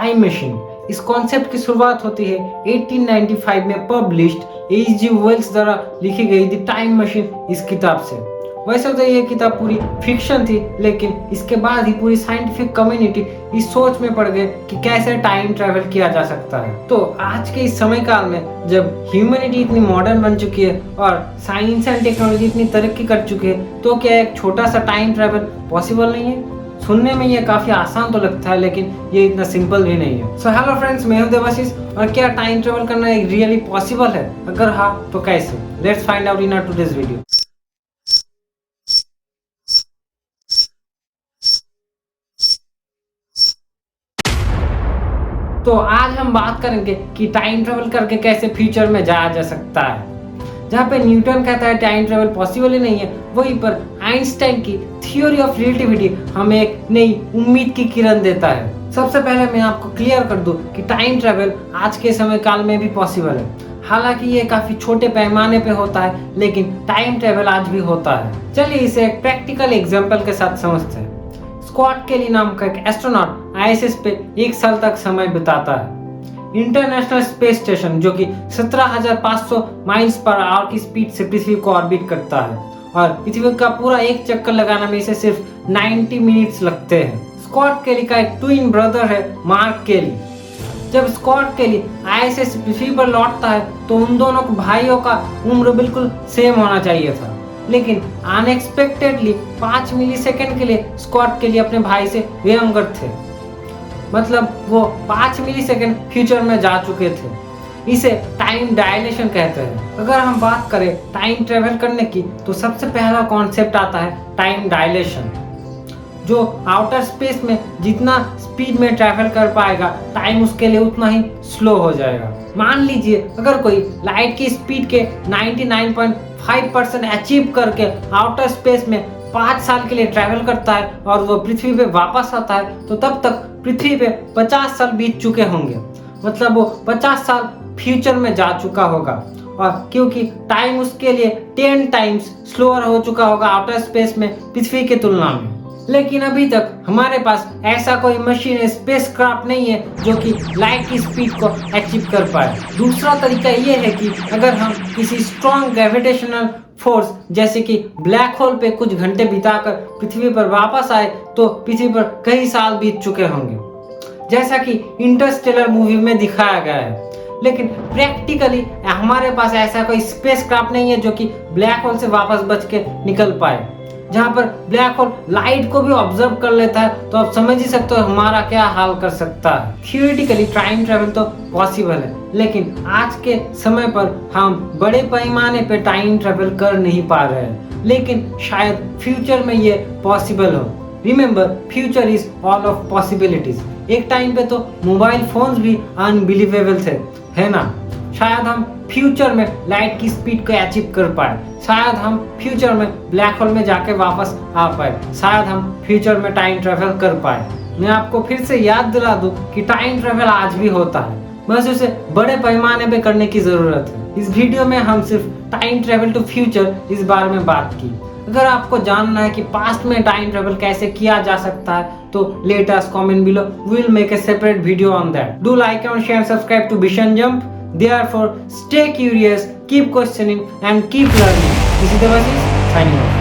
Time machine. इस concept की शुरुआत होती है 1895 में पब्लिश्ड H.G. वेल्स द्वारा लिखी गई द टाइम मशीन इस किताब से। वैसे तो ये किताब पूरी फिक्शन थी, लेकिन इसके बाद ही पूरी साइंटिफिक कम्युनिटी इस सोच में पड़ गए कि कैसे टाइम ट्रैवल किया जा सकता है। तो आज के इस समय काल में जब ह्यूमैनिटी इतनी मॉडर्न बन चुकी है और साइंस एंड टेक्नोलॉजी इतनी तरक्की कर चुकी है, तो क्या एक छोटा सा टाइम ट्रैवल पॉसिबल नहीं है? सुनने में ये काफी आसान तो लगता है, लेकिन ये इतना सिंपल भी नहीं है। सो हेलो फ्रेंड्स, मैं हूं देवाशीष, और क्या टाइम ट्रैवल करना रियली पॉसिबल है? अगर हाँ तो कैसे? Let's find out in our today's video. तो आज हम बात करेंगे कि टाइम ट्रैवल करके कैसे फ्यूचर में जाया जा सकता है। जहाँ पे न्यूटन कहता है टाइम ट्रैवल पॉसिबल ही नहीं है, वहीं पर आइंस्टाइन की थ्योरी ऑफ रिलेटिविटी हमें एक नई उम्मीद की किरण देता है। सबसे पहले मैं आपको क्लियर कर दूं कि टाइम ट्रैवल आज के समय काल में भी पॉसिबल है। हालांकि ये काफी छोटे पैमाने पे होता है, लेकिन टाइम ट्रैवल आज भी होता है। चलिए इसे एक प्रैक्टिकल एग्जाम्पल के साथ समझते हैं। स्कॉट केली नाम का एक एस्ट्रोनॉट आईएसएस पे 1 साल तक समय बिताता है। इंटरनेशनल स्पेस स्टेशन, जो कि 17,500 माइल्स पर आवर की स्पीड से पृथ्वी को ऑर्बिट करता है, और पृथ्वी का पूरा एक चक्कर लगाने में इसे सिर्फ 90 मिनट्स लगते हैं। स्कॉट केली का एक ट्विन ब्रदर है, मार्क केली। जब स्कॉट केली आईएसएस पृथ्वी पर लौटता है तो उन दोनों भाइयों का उम्र बिल्कुल सेम होना चाहिए था, लेकिन अनएक्सपेक्टेडली 5 मिलीसेकंड के लिए स्कॉट केली अपने भाई से यंगर थे। मतलब वो 5 मिलीसेकंड फ्यूचर में जा चुके थे। इसे टाइम डायलेशन कहते हैं। अगर हम बात करें टाइम ट्रेवल करने की, तो सबसे पहला कॉन्सेप्ट आता है टाइम डायलेशन, जो आउटर स्पेस में जितना स्पीड में ट्रैवल कर पाएगा, टाइम उसके लिए उतना ही स्लो हो जाएगा। मान लीजिए अगर कोई लाइट की स्पीड के 99.5% अचीव करके आउटर स्पेस में 5 साल के लिए ट्रैवल करता है और वो पृथ्वी पे वापस आता है, तो तब तक पृथ्वी पे 50 साल बीत चुके होंगे। मतलब वो 50 साल फ्यूचर में जा चुका होगा, और क्योंकि टाइम उसके लिए 10 टाइम्स स्लोअर हो चुका होगा आउटर स्पेस में पृथ्वी की तुलना में। लेकिन अभी तक हमारे पास ऐसा कोई मशीन स्पेसक्राफ्ट नहीं है जो कि लाइट की स्पीड को अचीव कर पाए। दूसरा तरीका ये है कि अगर हम किसी स्ट्रॉन्ग ग्रेविटेशनल फोर्स जैसे कि ब्लैक होल पे कुछ घंटे बिताकर पृथ्वी पर वापस आए, तो पृथ्वी पर कई साल बीत चुके होंगे, जैसा कि इंटरस्टेलर मूवी में दिखाया गया है। लेकिन प्रैक्टिकली हमारे पास ऐसा कोई स्पेसक्राफ्ट नहीं है जो कि ब्लैक होल से वापस बच के निकल पाए। जहाँ पर ब्लैक होल लाइट को भी ऑब्जर्व कर लेता है, तो आप समझ ही सकते हो हमारा क्या हाल कर सकता है। थियोरेटिकली टाइम ट्रैवल तो पॉसिबल है, लेकिन आज के समय पर हम बड़े पैमाने पे टाइम ट्रैवल कर नहीं पा रहे हैं, लेकिन शायद फ्यूचर में ये पॉसिबल हो। Remember, future is all of possibilities. एक टाइम पे तो मोबाइल फोन्स भी अनबिलीवेबल थे, है ना? शायद हम फ्यूचर में लाइट की स्पीड को अचीव कर पाए, शायद हम फ्यूचर में ब्लैक होल में जाके वापस आ पाए, शायद हम फ्यूचर में टाइम ट्रैवल कर पाए। मैं आपको फिर से याद दिला दूं कि टाइम ट्रैवल आज भी होता है, बस उसे बड़े पैमाने पे करने की जरूरत है। इस वीडियो में हम सिर्फ टाइम ट्रैवल टू फ्यूचर इस बारे में बात की। अगर आपको जानना है कि पास्ट में टाइम ट्रैवल कैसे किया जा सकता है, तो let us comment below, we will make a separate video on that. Do like and share, subscribe to Vision Jump. Therefore, stay curious, keep questioning, and keep learning. This is Devashish signing off.